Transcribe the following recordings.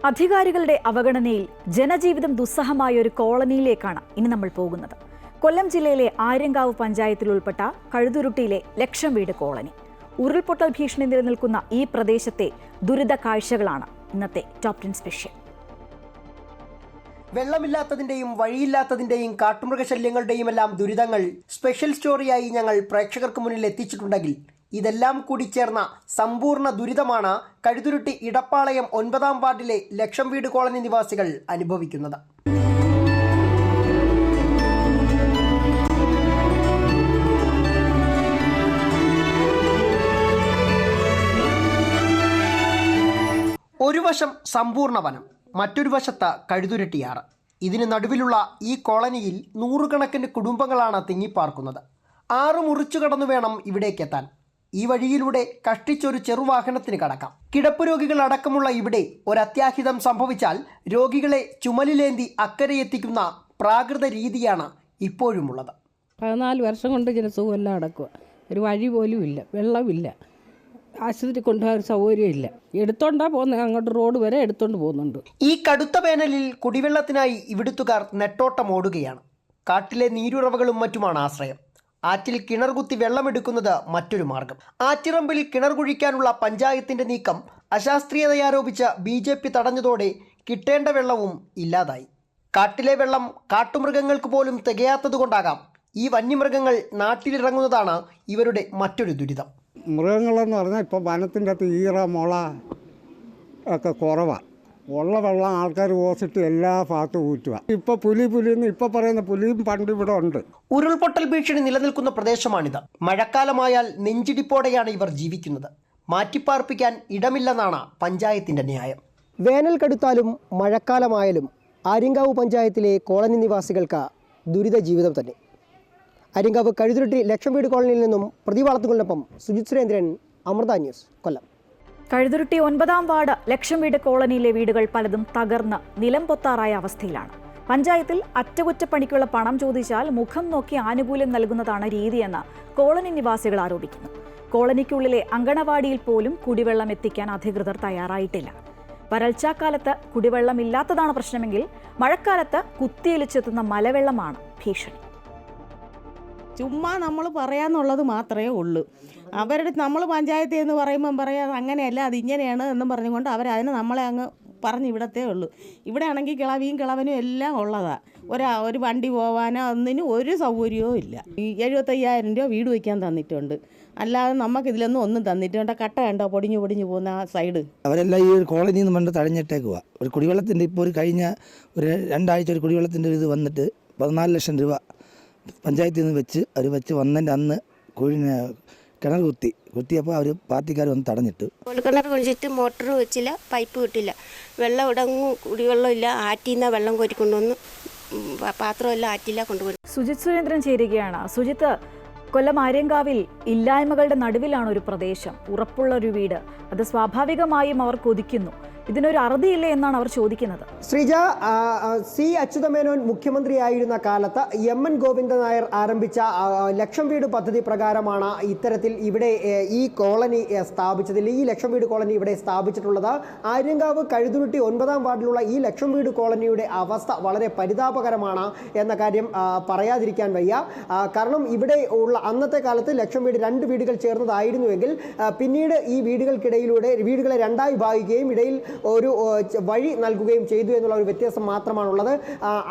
അധികാരികളുടെ അവഗണനയിൽ ജനജീവിതം ദുസ്സഹമായ ഒരു കോളനിയിലേക്കാണ് ഇനി നമ്മൾ പോകുന്നത്. കൊല്ലം ജില്ലയിലെ ആര്യങ്കാവ് പഞ്ചായത്തിൽ ഉൾപ്പെട്ട കഴുതുരുട്ടിയിലെ ലക്ഷം വീട് കോളനി. ഉരുൾപൊട്ടൽ ഭീഷണി നിലനിൽക്കുന്ന ഈ പ്രദേശത്തെ ദുരിത കാഴ്ചകളാണ് ഇന്നത്തെ ടോപ് 10 സ്പെഷ്യൽ. വെള്ളമില്ലാത്തതിന്റെയും വഴിയില്ലാത്തതിന്റെയും കാട്ടുമൃഗശല്യങ്ങളുടെയും എല്ലാം ദുരിതങ്ങൾ സ്പെഷ്യൽ സ്റ്റോറിയായി ഞങ്ങൾ പ്രേക്ഷകർക്ക് മുന്നിൽ എത്തിച്ചിട്ടുണ്ടെങ്കിൽ ഇതെല്ലാം കൂടി ചേർന്ന സമ്പൂർണ്ണ ദുരിതമാണ് കഴുതുരുട്ടി ഇടപ്പാളയം 9-ാം വാർഡിലെ ലക്ഷം വീട് കോളനി നിവാസികൾ അനുഭവിക്കുന്നത്. ഒരു വശം സമ്പൂർണ്ണ വനം, മറ്റൊരു വശത്ത് കഴുതുരുട്ടിയാറ്. ഇതിന് നടുവിലുള്ള ഈ കോളനിയിൽ നൂറുകണക്കിന് കുടുംബങ്ങളാണ് തിങ്ങിപ്പാർക്കുന്നത്. 6 മുറിച്ചു കടന്നു വേണം ഇവിടേക്കെത്താൻ. ഈ വഴിയിലൂടെ കഷ്ടിച്ചൊരു ചെറുവാഹനത്തിന് കടക്കാം. കിടപ്പ് രോഗികൾ അടക്കമുള്ള ഇവിടെ ഒരത്യാഹിതം സംഭവിച്ചാൽ രോഗികളെ ചുമലിലേന്തി അക്കരെ എത്തിക്കുന്ന പ്രാകൃത രീതിയാണ് ഇപ്പോഴുമുള്ളത്. 14 വർഷം കൊണ്ട് ജനസുഖമെല്ലാം അടക്കുക. ഒരു വഴി പോലും ഇല്ല, വെള്ളമില്ല, ആശുപത്രി കൊണ്ടുപോകാൻ സൗകര്യമില്ല. എടുത്തോണ്ടാ പോകുന്നത്, അങ്ങോട്ട് റോഡ് വരെ എടുത്തോണ്ട് പോകുന്നുണ്ട്. ഈ കടുത്ത വേനലിൽ കുടിവെള്ളത്തിനായി ഇവിടുത്തുകാർ നെട്ടോട്ടം ഓടുകയാണ്. കാട്ടിലെ നീരുറവകളും മറ്റുമാണ് ആശ്രയം. ആറ്റിൽ കിണർ കുത്തി വെള്ളമെടുക്കുന്നത് മറ്റൊരു മാർഗം. ആറ്റിറമ്പിൽ കിണർ കുഴിക്കാനുള്ള പഞ്ചായത്തിന്റെ നീക്കം അശാസ്ത്രീയതയാരോപിച്ച് BJP തടഞ്ഞതോടെ കിട്ടേണ്ട വെള്ളവും ഇല്ലാതായി. കാട്ടിലെ വെള്ളം കാട്ടുമൃഗങ്ങൾക്ക് പോലും തികയാത്തതുകൊണ്ടാകാം ഈ വന്യമൃഗങ്ങൾ നാട്ടിലിറങ്ങുന്നതാണ് ഇവരുടെ മറ്റൊരു ദുരിതം. മൃഗങ്ങളെന്ന് പറഞ്ഞാൽ ഇപ്പോൾ വനത്തിൻ്റെ അകത്ത് ഈറ, മുള ഒക്കെ കുറവാണ്. ഉള്ള വെള്ളം ആൾക്കാർ ഓസിട്ട് എല്ലാ ഭാഗത്തും ഊറ്റുക. ഇപ്പോൾ പുലിന്ന് ഇപ്പോൾ പറയുന്ന പുലിയും പണ്ട് ഇവിടെ ഉണ്ട്. ഉരുൾപൊട്ടൽ ഭീഷണി നിലനിൽക്കുന്ന പ്രദേശമാണിത്. മഴക്കാലമായാൽ നെഞ്ചിടിപ്പോടെയാണ് ഇവർ ജീവിക്കുന്നത്. മാറ്റിപ്പാർപ്പിക്കാൻ ഇടമില്ലെന്നാണ് പഞ്ചായത്തിന്റെ ന്യായം. വേനൽ കടുത്താലും മഴക്കാലമായാലും ആര്യങ്കാവ് പഞ്ചായത്തിലെ കോളനി നിവാസികൾക്ക് ദുരിത ജീവിതം തന്നെ. ആര്യങ്കാവ് കഴുതുരുട്ടി ലക്ഷം വീട് കോളനിയിൽ നിന്നും പ്രതിവാളത്തുകൊണ്ടൊപ്പം സുജിത് സുരേന്ദ്രൻ, അമൃത ന്യൂസ്, കൊല്ലം. കഴുതുരുട്ടി 9-ാം വാർഡ് ലക്ഷം വീട് കോളനിയിലെ വീടുകൾ പലതും തകർന്ന് നിലം പൊത്താറായ അവസ്ഥയിലാണ്. പഞ്ചായത്തിൽ അറ്റകുറ്റപ്പണിക്കുള്ള പണം ചോദിച്ചാൽ മുഖം നോക്കി ആനുകൂല്യം നൽകുന്നതാണ് രീതിയെന്ന് കോളനി നിവാസികൾ ആരോപിക്കുന്നു. കോളനിക്കുള്ളിലെ അങ്കണവാടിയിൽ പോലും കുടിവെള്ളം എത്തിക്കാൻ അധികൃതർ തയ്യാറായിട്ടില്ല. വരൾച്ചാക്കാലത്ത് കുടിവെള്ളമില്ലാത്തതാണ് പ്രശ്നമെങ്കിൽ മഴക്കാലത്ത് കുത്തിയൊലിച്ചെത്തുന്ന മലവെള്ളമാണ് ഭീഷണി. ചുമ്മാ നമ്മൾ പറയാന്നുള്ളത് മാത്രമേ ഉള്ളൂ. അവരുടെ നമ്മൾ പഞ്ചായത്ത് എന്ന് പറയുമ്പം പറയാം അങ്ങനെയല്ല, അത് ഇങ്ങനെയാണ് എന്നും പറഞ്ഞുകൊണ്ട് അവരതിന് നമ്മളെ അങ്ങ് പറഞ്ഞ് ഇവിടത്തേ ഉള്ളൂ. ഇവിടെ ആണെങ്കിൽ കിളവിയും കിളവനും എല്ലാം ഉള്ളതാണ്. ഒരു വണ്ടി പോകാനോ ഒന്നിനും ഒരു സൗകര്യവും ഇല്ല. 75,000 രൂപ വീട് വയ്ക്കാൻ തന്നിട്ടുണ്ട്, അല്ലാതെ നമുക്കിതിലൊന്നും ഒന്നും തന്നിട്ടുണ്ട്. കട്ട കണ്ടോ പൊടിഞ്ഞു പോകുന്ന ആ സൈഡ്. അവരെല്ലാം ഈ ഒരു കോളനിയിൽ നിന്ന് കൊണ്ട് തടഞ്ഞിട്ടേക്കുക. ഒരു കുടിവെള്ളത്തിൻ്റെ ഇപ്പോൾ കഴിഞ്ഞ 2 ആഴ്ച ഒരു കുടിവെള്ളത്തിൻ്റെ ഇത് വന്നിട്ട് 14 ലക്ഷം രൂപ പഞ്ചായത്തിൽ നിന്ന് വെച്ച് വന്നതിൻ്റെ അന്ന് കിണർ കുത്തിയപ്പോൾ അവർ പാർട്ടിക്കാർ വന്ന് തടഞ്ഞിട്ട് കിണർ കുഴിച്ചിട്ട് മോട്ടർ വെച്ചില്ല, പൈപ്പ് കിട്ടില്ല, വെള്ളം ഇടങ്ങും, കുടിവെള്ളം ഇല്ല. ആറ്റിൽ നിന്ന് വെള്ളം കോരിക്കൊണ്ടുവന്ന് പാത്രമെല്ലാം ആറ്റില്ല കൊണ്ടുപോയി. സുജിത് സുരേന്ദ്രൻ ചേരുകയാണ്. സുജിത്ത്, കൊല്ലം ആര്യങ്കാവിൽ ഇല്ലായ്മകളുടെ നടുവിലാണ് ഒരു പ്രദേശം, ഉറപ്പുള്ള ഒരു വീട്. അത് സ്വാഭാവികമായും അവർ കൊതിക്കുന്നു. ഇതിനൊരു അറുതിയില്ലേ എന്നാണ് അവർ ചോദിക്കുന്നത്. ശ്രീജ, C. അച്യുതമേനോൻ മുഖ്യമന്ത്രിയായിരുന്ന കാലത്ത് MN ഗോവിന്ദൻ നായർ ആരംഭിച്ച ലക്ഷം വീട് പദ്ധതി പ്രകാരമാണ് ഇത്തരത്തിൽ ഇവിടെ ഈ കോളനി സ്ഥാപിച്ചതിൽ ഈ ലക്ഷം വീട് കോളനി ഇവിടെ സ്ഥാപിച്ചിട്ടുള്ളത്. ആര്യങ്കാവ് കഴുതുരുട്ടി 9-ാം വാർഡിലുള്ള ഈ ലക്ഷം വീട് കോളനിയുടെ അവസ്ഥ വളരെ പരിതാപകരമാണ് എന്ന കാര്യം പറയാതിരിക്കാൻ വയ്യ. കാരണം ഇവിടെ ഉള്ള അന്നത്തെ കാലത്ത് ലക്ഷം വീട് 2 വീടുകൾ ചേർന്നതായിരുന്നുവെങ്കിൽ പിന്നീട് ഈ വീടുകൾക്കിടയിലൂടെ വീടുകളെ 2ആയി ഭാഗിക്കുകയും ഇടയിൽ ഒരു വഴി നൽകുകയും ചെയ്തു എന്നുള്ള ഒരു വ്യത്യാസം മാത്രമാണുള്ളത്.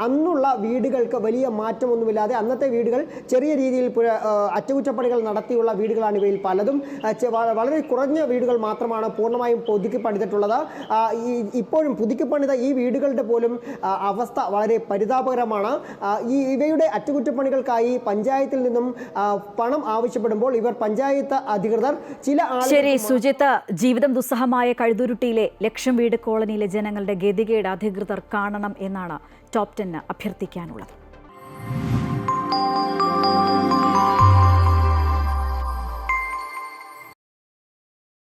അന്നുള്ള വീടുകൾക്ക് വലിയ മാറ്റമൊന്നുമില്ലാതെ അന്നത്തെ വീടുകൾ ചെറിയ രീതിയിൽ അറ്റകുറ്റപ്പണികൾ നടത്തിയുള്ള വീടുകളാണ് ഇവയിൽ പലതും. വളരെ കുറഞ്ഞ വീടുകൾ മാത്രമാണ് പൂർണ്ണമായും പുതുക്കി പണിതിട്ടുള്ളത്. ഇപ്പോഴും പുതുക്കി പണിത ഈ വീടുകളുടെ പോലും അവസ്ഥ വളരെ പരിതാപകരമാണ്. ഇവയുടെ അറ്റകുറ്റപ്പണികൾക്കായി പഞ്ചായത്തിൽ നിന്നും പണം ആവശ്യപ്പെടുമ്പോൾ ഇവർ പഞ്ചായത്ത് അധികൃതർ ശരി സുജിത്ത്, ജീവിതം ദുസ്സഹമായ കഴുതുരുട്ടിയിലെ ലക്ഷം വീട് കോളനിയിലെ ജനങ്ങളുടെ ഗതികേട് അധികൃതർ കാണണം എന്നാണ് ടോപ് 10 അഭ്യർത്ഥിക്കാനുള്ളത്.